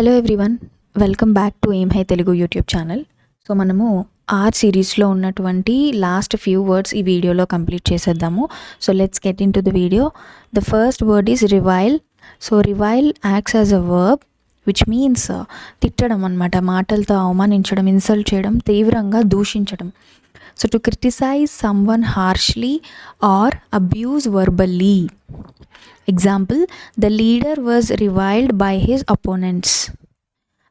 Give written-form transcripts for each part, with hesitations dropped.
Hello everyone, welcome back to M high Telugu YouTube channel. So మనము R సిరీస్లో ఉన్నటువంటి last few words ఈ వీడియోలో కంప్లీట్ చేసేద్దాము. So let's get into the video. The first word is revile. So revile acts as a verb which means తిట్టడం అనమాట, మాటలతో అవమానించడం, ఇన్సల్ట్ చేయడం, తీవ్రంగా దూషించడం. So to criticise someone harshly or abuse verbally. Example, the leader was reviled by his opponents.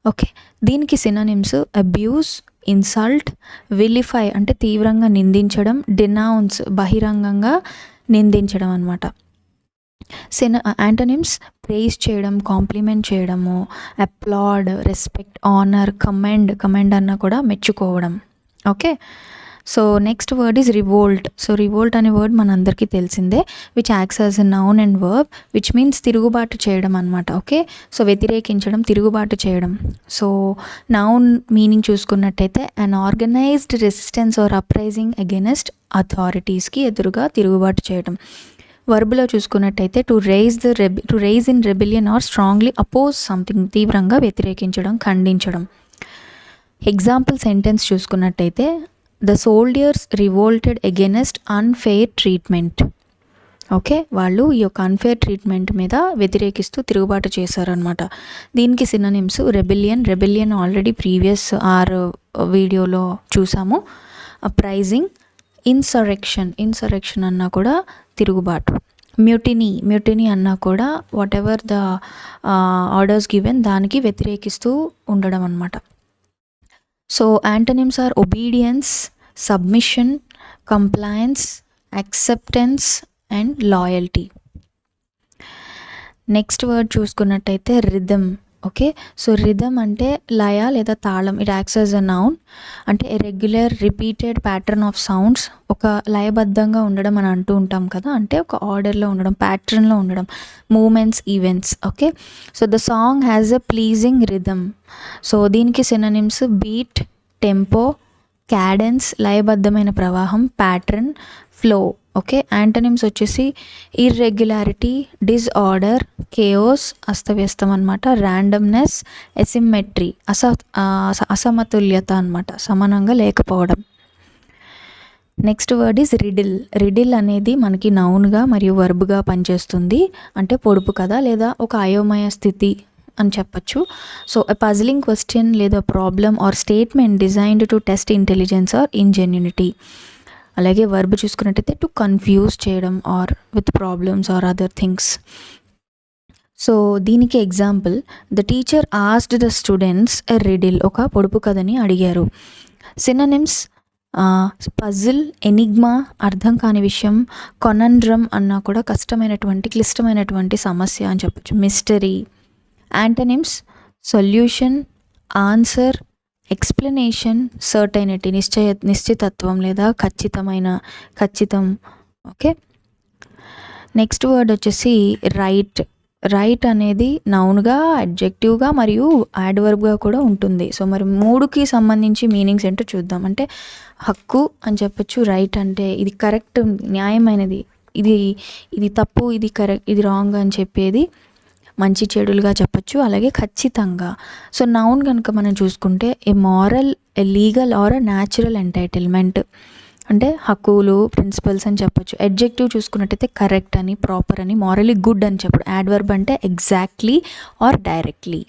Okay, దీనికి synonyms abuse, insult, విలిఫై అంటే తీవ్రంగా నిందించడం, డినౌన్స్ బహిరంగంగా నిందించడం అనమాట. యాంటోనిమ్స్ ప్రైజ్ చేయడం, కాంప్లిమెంట్ చేయడము, అప్లాడ్, రెస్పెక్ట్, ఆనర్, కమెండ్ అన్న కూడా మెచ్చుకోవడం. Okay, so next word is revolt. So revolt అనే వర్డ్ మనందరికీ తెలిసిందే, which acts as a noun and verb which means తిరుగుబాటు చేయడం అనమాట. ఓకే, సో వ్యతిరేకించడం, తిరుగుబాటు చేయడం. సో నౌన్ మీనింగ్ చూసుకున్నట్టయితే an organised resistance or uprising against అథారిటీస్కి ఎదురుగా తిరుగుబాటు చేయడం. వర్బ్లో చూసుకున్నట్టయితే to rise in rebellion or strongly oppose something, తీవ్రంగా వ్యతిరేకించడం, ఖండించడం. ఎగ్జాంపుల్ సెంటెన్స్ చూసుకున్నట్టయితే the soldiers revolted against unfair treatment. Okay, వాళ్ళు ఈ యొక్క అన్ఫెయిర్ ట్రీట్మెంట్ మీద వ్యతిరేకిస్తూ తిరుగుబాటు చేశారనమాట. దీనికి సినోనిమ్స్ రెబిలియన్ ఆల్రెడీ ప్రీవియస్ వీడియోలో చూసాము. అప్రైజింగ్, ఇన్సరెక్షన్ అన్నా కూడా తిరుగుబాటు. మ్యూటినీ అన్నా కూడా whatever the orders given దానికి వ్యతిరేకిస్తూ ఉండడం అనమాట. So antonyms are obedience, submission, compliance, acceptance and loyalty. Next word చూసుకున్నట్టయితే రిథమ్. ఓకే, సో రిథమ్ అంటే లయ లేదా తాళం. It acts as a noun అంటే a regular repeated pattern of sounds. ఒక లయబద్ధంగా ఉండడం అని అంటూ ఉంటాం కదా, అంటే ఒక ఆర్డర్లో ఉండడం, ప్యాటర్న్లో ఉండడం, moments, events. Okay, so the song has a pleasing rhythm. So దీనికి సినోనిమ్స్ బీట్, టెంపో, క్యాడెన్స్ లయబద్ధమైన ప్రవాహం, ప్యాటర్న్, ఫ్లో. ఓకే, యాంటోనిమ్స్ వచ్చేసి ఇర్రెగ్యులారిటీ, డిస్ఆర్డర్, కేయోస్ అస్తవ్యస్తం అనమాట, ర్యాండమ్నెస్, ఎసిమెట్రీ అసమతుల్యత అనమాట, సమానంగా లేకపోవడం. నెక్స్ట్ వర్డ్ ఈజ్ రిడిల్ అనేది మనకి నౌన్గా మరియు వర్బ్గా పనిచేస్తుంది. అంటే పొడుపు కథ లేదా ఒక అయోమయ స్థితి అని చెప్పచ్చు. సో ఎ పజిలింగ్ క్వశ్చన్ లేదా problem or statement designed to test intelligence or ingenuity. అలాగే వర్బ్ చూసుకున్నట్టయితే టు కన్ఫ్యూజ్ చేయడం or with problems or other things. So దీనికి example, the teacher asked the students a riddle, ఒక పొడుపు కథని అడిగారు. Synonyms puzzle, Enigma అర్థం కాని విషయం, కొనండ్రమ్ అన్నా కూడా కష్టమైనటువంటి, క్లిష్టమైనటువంటి సమస్య అని చెప్పచ్చు, mystery. Antonyms solution, answer, explanation, certainty నిశ్చితత్వం లేదా ఖచ్చితం. ఓకే, నెక్స్ట్ వర్డ్ వచ్చేసి రైట్ అనేది నౌన్గా, అడ్జెక్టివ్గా మరియు యాడ్వర్బ్గా కూడా ఉంటుంది. సో మరి మూడుకి సంబంధించి మీనింగ్స్ ఏంటో చూద్దాం. అంటే హక్కు అని చెప్పచ్చు, రైట్ అంటే ఇది కరెక్ట్, న్యాయమైనది, ఇది తప్పు, ఇది కరెక్ట్, ఇది రాంగ్ అని చెప్పేది మంచి చెడులుగా చెప్పచ్చు. అలాగే ఖచ్చితంగా. సో నౌన్ కనుక మనం చూసుకుంటే a moral, a legal or a natural entitlement అంటే హక్కులు, ప్రిన్సిపల్స్ అని చెప్పచ్చు. అడ్జెక్టివ్ చూసుకున్నట్టయితే కరెక్ట్ అని, ప్రాపర్ అని, మారలీ గుడ్ అని చెప్పడం. యాడ్వర్బ్ అంటే exactly or directly.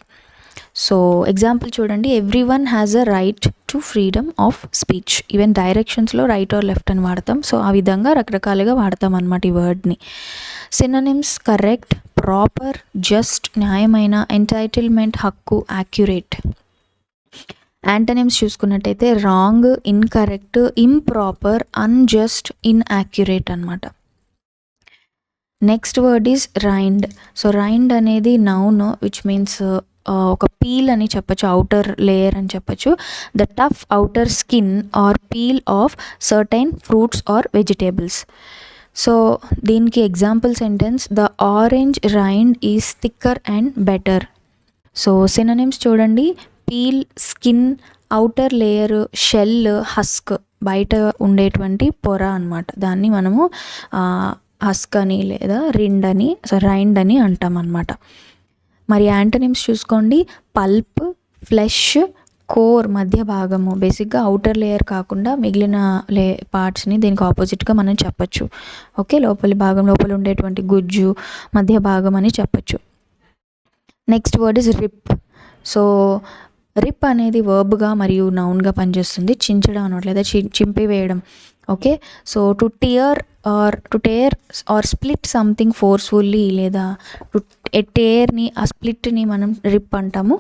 So example చూడండి, every one has a right to freedom of speech. Even డైరెక్షన్స్లో రైట్ ఆర్ లెఫ్ట్ అని వాడతాం. సో ఆ విధంగా రకరకాలుగా వాడతాం అన్నమాట ఈ వర్డ్ని. సినోనిమ్స్ కరెక్ట్, ప్రాపర్, జస్ట్ న్యాయమైన, ఎంటైటిల్మెంట్ హక్కు, యాక్యురేట్. యాంటోనిమ్స్ చూసుకున్నట్టయితే wrong, incorrect, improper, unjust, inaccurate అనమాట. Next word is rind. So rind అనేది నౌన్ విచ్ మీన్స్ ఒక పీల్ అని చెప్పచ్చు, అవుటర్ లేయర్ అని చెప్పచ్చు. The tough outer skin or peel of certain fruits or vegetables. So దీనికి example sentence, the orange rind is thicker and better. So synonyms చూడండి, peel, skin, outer layer, shell, husk బయట ఉండేటువంటి పొర అనమాట. దాన్ని మనము హస్క్ అని లేదా రైండ్ అని అంటాం అన్నమాట. మరి యాంటనిమ్స్ చూసుకోండి, పల్ప్, ఫ్లెష్, కోర్ మధ్య భాగము, బేసిక్గా అవుటర్ లేయర్ కాకుండా మిగిలిన పార్ట్స్ని దీనికి ఆపోజిట్గా మనం చెప్పచ్చు. ఓకే, లోపల భాగం, లోపల ఉండేటువంటి గుజ్జు మధ్య భాగం అని చెప్పచ్చు. Next word is rip. So rip అనేది వర్బ్గా మరియు నౌన్గా పనిచేస్తుంది. చించడం అనమాట, లేదా చింపివేయడం. Okay, so to tear or split something forcefully, లేదా టేర్ని, ఆ స్ప్లిట్ని మనం రిప్ అంటాము.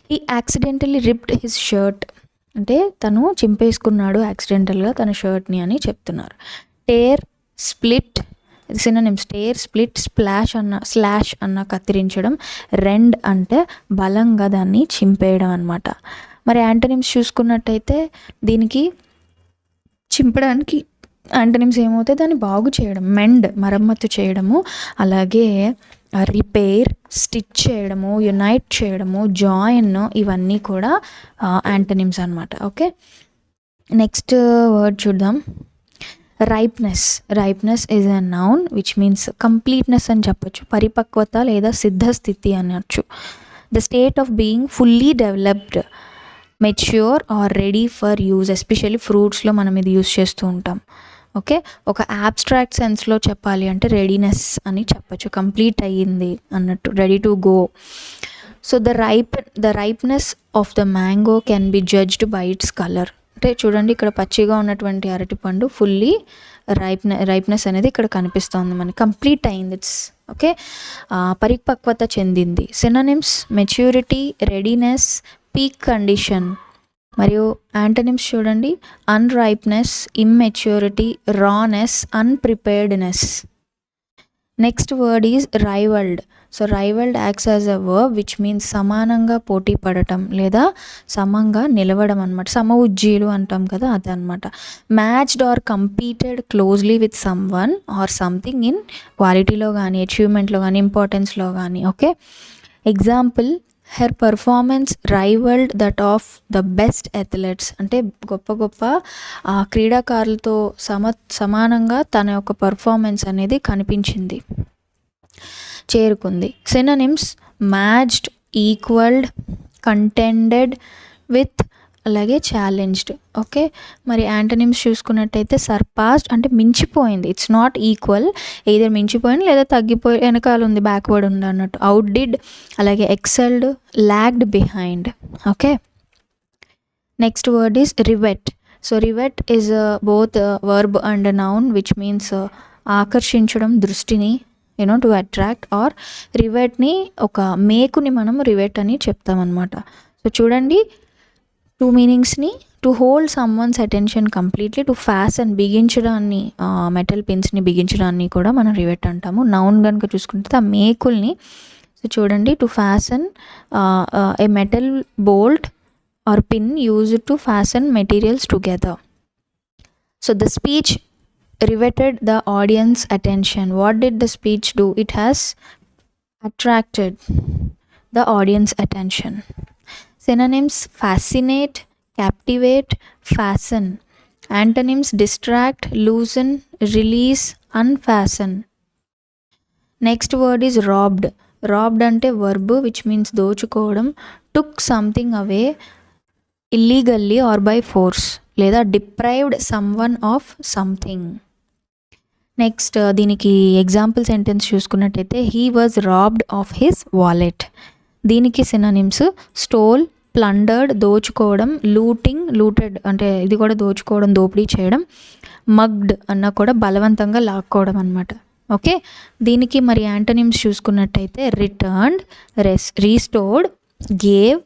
He accidentally ripped his shirt, అంటే తను చింపేసుకున్నాడు యాక్సిడెంటల్గా తన షర్ట్ని అని చెప్తున్నారు. Tear, split synonyms. Tear, split, slash అన్న కత్తిరించడం. రెండ్ అంటే బలంగా దాన్ని చింపేయడం అనమాట. మరి యాంటనిమ్స్ చూసుకున్నట్టయితే దీనికి చింపడానికి యాంటనిమ్స్ ఏమవుతాయి, దాన్ని బాగు చేయడం, మెండ్ మరమ్మతు చేయడము, అలాగే రిపేర్ స్టిచ్ చేయడము, యునైట్ చేయడము, జాయిన్, ఇవన్నీ కూడా యాంటనిమ్స్ అనమాట. ఓకే, నెక్స్ట్ వర్డ్ చూద్దాం. Ripeness is a noun which means completeness అని చెప్పచ్చు, పరిపక్వత లేదా సిద్ధస్థితి అనొచ్చు. The state of being fully developed, mature or ready for use. Especially ఫ్రూట్స్లో మనం ఇది యూజ్ చేస్తూ ఉంటాం. ఓకే, ఒక యాబ్స్ట్రాక్ట్ సెన్స్లో చెప్పాలి అంటే రెడీనెస్ అని చెప్పచ్చు, కంప్లీట్ అయ్యింది అన్నట్టు, ready to go. So the ripeness of the mango can be judged by its colour. అంటే చూడండి, ఇక్కడ పచ్చిగా ఉన్నటువంటి అరటిపండు ఫుల్లీ రైప్నెస్ అనేది ఇక్కడ కనిపిస్తుంది మనకి, కంప్లీట్ అయింది, ఇట్స్ ఓకే, పరిపక్వత చెందింది. Synonyms maturity, readiness, peak condition. మరియు యాంటనిమ్స్ చూడండి, unripeness, immaturity, rawness, unpreparedness. Next word is rivalled. So rivalled acts as a verb which means సమానంగా పోటీ పడటం లేదా సమంగా నిలవడం అనమాట. సమఉజ్జీలు అంటాం కదా, అదనమాట. Matched or competed closely with some one or something in క్వాలిటీలో కానీ, అచీవ్మెంట్లో కానీ, ఇంపార్టెన్స్లో కానీ. Okay, example, her performance rivalled that of the best athletes. అంటే గొప్ప గొప్ప క్రీడాకారులతో సమానంగా తన యొక్క పర్ఫార్మెన్స్ అనేది కనిపించింది, చేరుకుంది. Synonyms matched, equalled, contended with, అలాగే ఛాలెంజ్డ్. ఓకే, మరి యాంటనిమ్స్ చూసుకున్నట్టయితే సర్పాస్డ్ అంటే మించిపోయింది, ఇట్స్ నాట్ ఈక్వల్, either మించిపోయింది లేదా తగ్గిపోయి వెనకాల ఉంది, బ్యాక్వర్డ్ ఉంది అన్నట్టు. అవుట్డిడ్, అలాగే excelled, logged behind. Okay, next word is rivet. So rivet is both verb and noun which means ఆకర్షించడం దృష్టిని, టు అట్రాక్ట్, ఆర్ రివెట్ని, ఒక మేకుని మనం రివెట్ అని చెప్తామన్నమాట. సో చూడండి, టూ మీనింగ్స్ని. To hold some one's attention completely, to fasten బిగించడాన్ని, metal పిన్స్ని బిగించడాన్ని కూడా మనం రివెట్ అంటాము. నౌన్ కనుక చూసుకుంటే ఆ మేకుల్ని. సో చూడండి, to fasten a metal bolt or pin used to fasten materials together. So the speech riveted the audience attention. What did the speech do? It has attracted the audience attention. Synonyms fascinate, captivate, fasten. Antonyms distract, loosen, release, unfasten. Next word is robbed. Robbed ante verb which means దోచుకోవడం. Took something away illegally or by force, లేదా deprived someone of something. Next దీనికి example sentence చూసుకున్నట్టయితే, he was robbed of his wallet. దీనికి synonyms stole, ప్లండర్డ్ దోచుకోవడం, looted అంటే ఇది కూడా దోచుకోవడం, దోపిడీ చేయడం, మగ్డ్ అన్న కూడా బలవంతంగా లాక్కోవడం అనమాట. ఓకే, దీనికి మరి యాంటనిమ్స్ చూసుకున్నట్టయితే returned, restored, gave,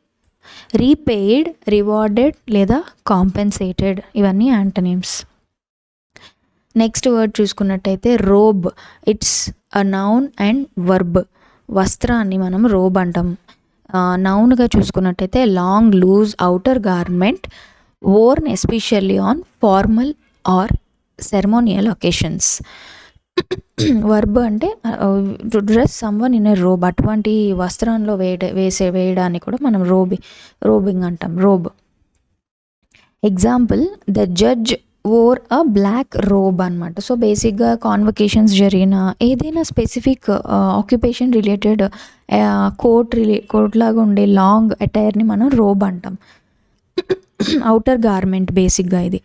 repaid, rewarded లేదా కాంపెన్సేటెడ్, ఇవన్నీ యాంటనిమ్స్. నెక్స్ట్ వర్డ్ చూసుకున్నట్టయితే robe. It's a noun and verb. వస్త్రాన్ని మనం రోబ్ అంటాం. నౌన్గా చూసుకున్నట్టయితే long loose outer garment worn especially on formal or ceremonial occasions. Verb అంటే to dress someone in a robe, అటువంటి వస్త్రంలో వేయడాన్ని కూడా మనం రోబింగ్ అంటాం, robe. Example, the judge wore a black robe అనమాట. సో బేసిక్గా కాన్వకేషన్స్ జరిగిన ఏదైనా స్పెసిఫిక్ ఆక్యుపేషన్ రిలేటెడ్ కోట్ లాగా ఉండే లాంగ్ అటైర్ని మనం రోబ్ అంటాం. ఔటర్ గార్మెంట్ బేసిక్గా ఇది.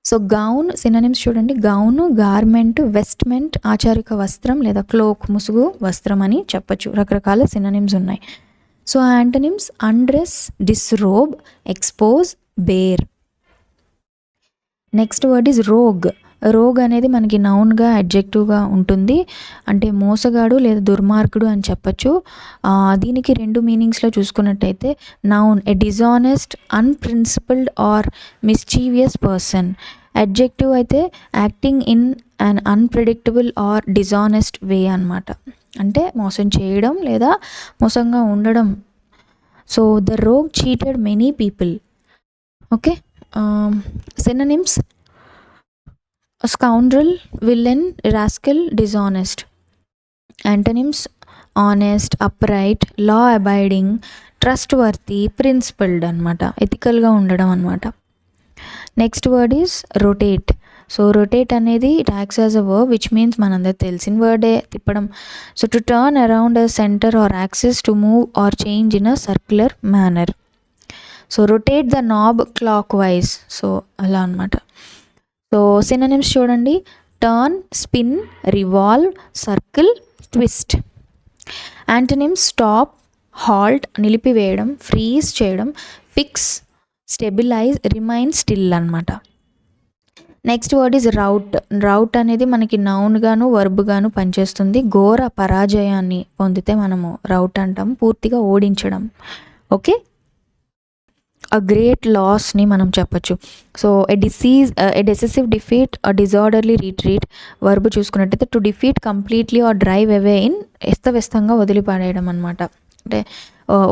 సో గౌన్ సినోనిమ్స్ చూడండి, గౌన్, గార్మెంట్, వెస్ట్మెంట్, ఆచారిక వస్త్రం లేదా క్లోక్, ముసుగు వస్త్రం అని చెప్పచ్చు. రకరకాల సినోనిమ్స్ ఉన్నాయి. So antonyms undress, disrobe, expose, bare. Next word is rogue. Rogue అనేది మనకి నౌన్గా అడ్జెక్టివ్గా ఉంటుంది, అంటే మోసగాడు లేదా దుర్మార్గుడు అని చెప్పచ్చు. దీనికి 2 మీనింగ్స్లో చూసుకున్నట్టయితే noun a dishonest, unprincipled or mischievous person. Adjective అయితే acting in an unpredictable or dishonest way అనమాట, అంటే మోసం చేయడం లేదా మోసంగా ఉండడం. So the rogue cheated many people. Okay, synonyms scoundrel, villain, rascal, dishonest. Antonyms honest, upright, law abiding, trustworthy, principled అనమాట, ఎథికల్గా ఉండడం అనమాట. Next word is rotate. So rotate అనేది it acts as a verb which means మనందరికి తెలిసిన వర్డే, తిప్పడం. So to turn around a centre or axis, to move or change in a circular manner. So rotate the knob clockwise. So అలా అనమాట. So synonyms చూడండి, turn, spin, revolve, circle, twist. Antonyms stop, halt, నిలిపివేయడం, freeze చేయడం, fix, stabilise, remain still అనమాట. Next word is rout. Rout అనేది మనకి నౌన్గాను వర్బ్గాను పనిచేస్తుంది. ఘోర పరాజయాన్ని పొందితే మనము రౌట్ అంటాం, పూర్తిగా ఓడించడం. ఓకే, అ గ్రేట్ లాస్ని మనం చెప్పచ్చు. So a decisive defeat, a disorderly retreat. Verb చూసుకున్నట్టయితే to defeat completely or drive away in, ఎస్తవ్యస్తంగా వదిలిపడేయడం అనమాట, అంటే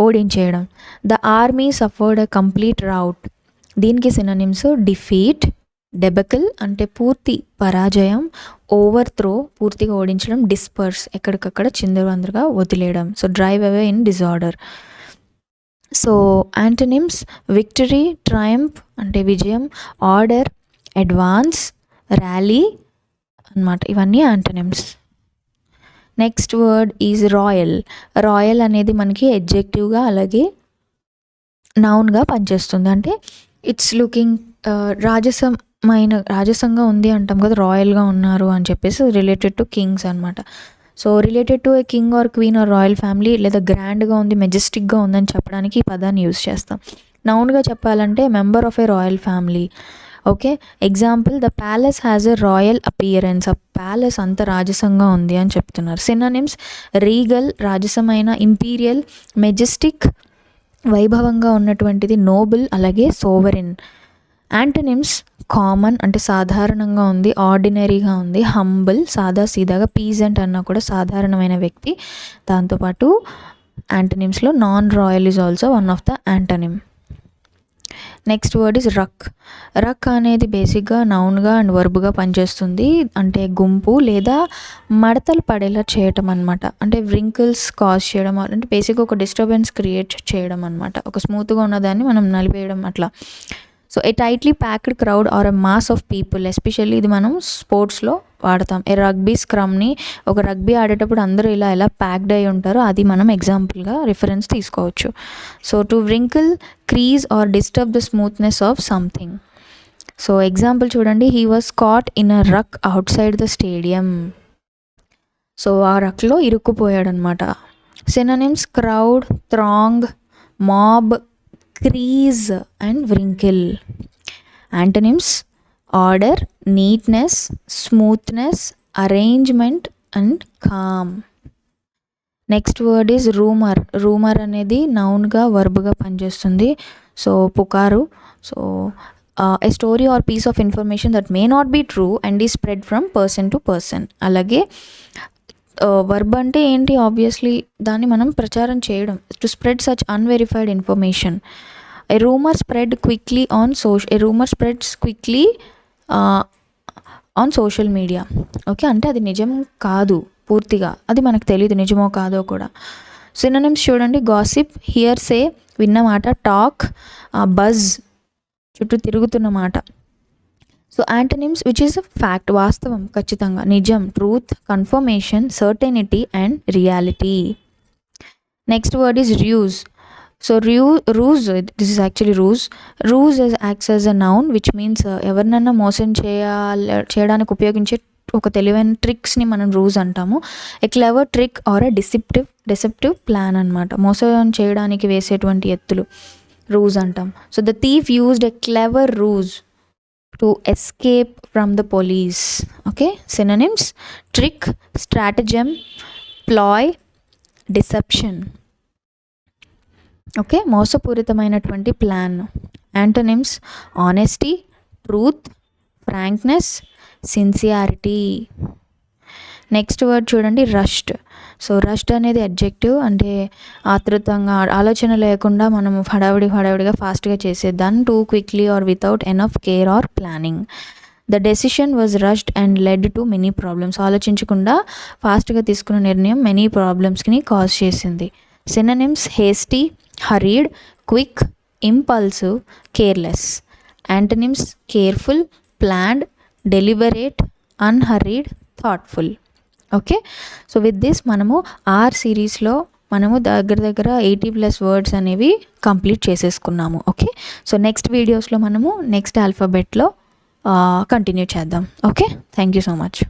ఓడించేయడం. The army suffered a complete rout. దీనికి సినోనిమ్స్ డిఫీట్, డెబకిల్ అంటే పూర్తి పరాజయం, ఓవర్త్రో పూర్తిగా ఓడించడం, డిస్పర్స్ ఎక్కడికక్కడ చిందరవందరగా వదిలేయడం. So drive away in disorder. So antonyms victory, Triumph అంటే విజయం, ఆర్డర్, అడ్వాన్స్, ర్యాలీ అన్నమాట. ఇవన్నీ antonyms. Next word is royal. Royal అనేది మనకి ఎడ్జెక్టివ్గా అలాగే నౌన్గా పనిచేస్తుంది. అంటే ఇట్స్ లుకింగ్ రాజసంగా ఉంది అంటాం కదా, రాయల్గా ఉన్నారు అని చెప్పేసి, రిలేటెడ్ టు కింగ్స్ అనమాట. So related to a king or queen or royal family, లేదా గ్రాండ్గా ఉంది, మెజెస్టిక్గా ఉందని చెప్పడానికి ఈ పదాన్ని యూజ్ చేస్తాం. నౌన్గా చెప్పాలంటే member of A royal family. Okay, example the palace has a royal appearance. ఆ ప్యాలెస్ అంత రాజసంగా ఉంది అని చెప్తున్నారు. సినోనిమ్స్ రీగల్, రాజసమైన, ఇంపీరియల్, మెజెస్టిక్, వైభవంగా ఉన్నటువంటిది, నోబుల్, అలాగే సోవరిన్. యాంటనిమ్స్ కామన్ అంటే సాధారణంగా ఉంది, ఆర్డినరీగా ఉంది, హంబుల్ సాదా సీదాగా, పీజెంట్ అన్నా కూడా సాధారణమైన వ్యక్తి. దాంతోపాటు యాంటనిమ్స్లో non royal is also one of the antonym. Next word is ruck. Ruck అనేది బేసిక్గా నౌన్గా అండ్ వర్బ్గా పనిచేస్తుంది, అంటే గుంపు లేదా మడతలు పడేలా చేయటం అనమాట, అంటే వ్రింకిల్స్ కాజ్ చేయడం, అంటే బేసిక్గా ఒక డిస్టర్బెన్స్ క్రియేట్ చేయడం అనమాట, ఒక స్మూత్గా ఉన్నదాన్ని మనం నలిపేయడం అట్లా. So a tightly packed crowd or a mass of people. Especially ఇది మనం స్పోర్ట్స్లో వాడతాం. ఏ రగ్బీ స్క్రమ్ని, ఒక రగ్బీ ఆడేటప్పుడు అందరూ ఎలా ప్యాక్డ్ అయి ఉంటారో అది మనం ఎగ్జాంపుల్గా రిఫరెన్స్ తీసుకోవచ్చు. So to wrinkle, crease or disturb the smoothness of something. So example చూడండి, he was caught in a ruck outside the stadium. So ఆ రక్లో ఇరుక్కుపోయాడనమాట. Synonyms crowd, throng, mob, crease and wrinkle. Antonyms order, neatness, smoothness, arrangement and calm. Next word is rumour. Rumour అనేది నౌన్గా వర్బ్గా పనిచేస్తుంది. So పుకారు. So a story or piece of information that may not be true and ఈ spread from person to person. అలాగే verb అంటే ఏంటి, obviously దాన్ని మనం ప్రచారం చేయడం, to spread such unverified information. A rumour spread quickly on social media. Okay, అంటే అది నిజం కాదు పూర్తిగా, అది మనకు తెలియదు నిజమో కాదో కూడా. సినోనిమ్స్ చూడండి, గాసిప్, హియర్ సే విన్నమాట, టాక్, బజ్ చుట్టూ తిరుగుతున్నమాట, so antonyms which is a fact, వాస్తవం, ఖచ్చితంగా, నిజం, truth, confirmation, certainty and reality. Next word is ruse. So ruse, this is actually ruse. Ruse acts as a noun which means ఎవరినన్నా మోసం చేయడానికి ఉపయోగించే ఒక తెలివైన ట్రిక్స్ని మనం రూజ్ అంటాము. A clever trick or a deceptive plan అనమాట. మోసం చేయడానికి వేసేటువంటి ఎత్తులు రూజ్ అంటాం. So the thief used a clever ruse to escape from the police. Okay, synonyms: trick, stratagem, ploy, deception. Okay, మోసపూరితమైనటువంటి plan. Antonyms: honesty, truth, frankness, sincerity. Next word చూడండి, rushed. So rushed అనేది adjective, అంటే ఆతృతంగా, ఆలోచన లేకుండా మనం హడావిడిగా ఫాస్ట్గా చేసేదాన్ని. Too quickly or without enough care or planning. The decision was rushed and led to many problems. ఆలోచించకుండా ఫాస్ట్గా తీసుకున్న నిర్ణయం మెనీ ప్రాబ్లమ్స్కి కాజ్ చేసింది. Synonyms: hasty, hurried, quick, impulsive, careless. Antonyms: careful, planned, deliberate, unhurried, thoughtful. Okay, so with this మనము R సిరీస్లో మనము దగ్గర 80+ words అనేవి కంప్లీట్ చేసేసుకున్నాము. ఓకే, సో నెక్స్ట్ వీడియోస్లో మనము నెక్స్ట్ ఆల్ఫాబెట్లో కంటిన్యూ చేద్దాం. Okay, thank you so much.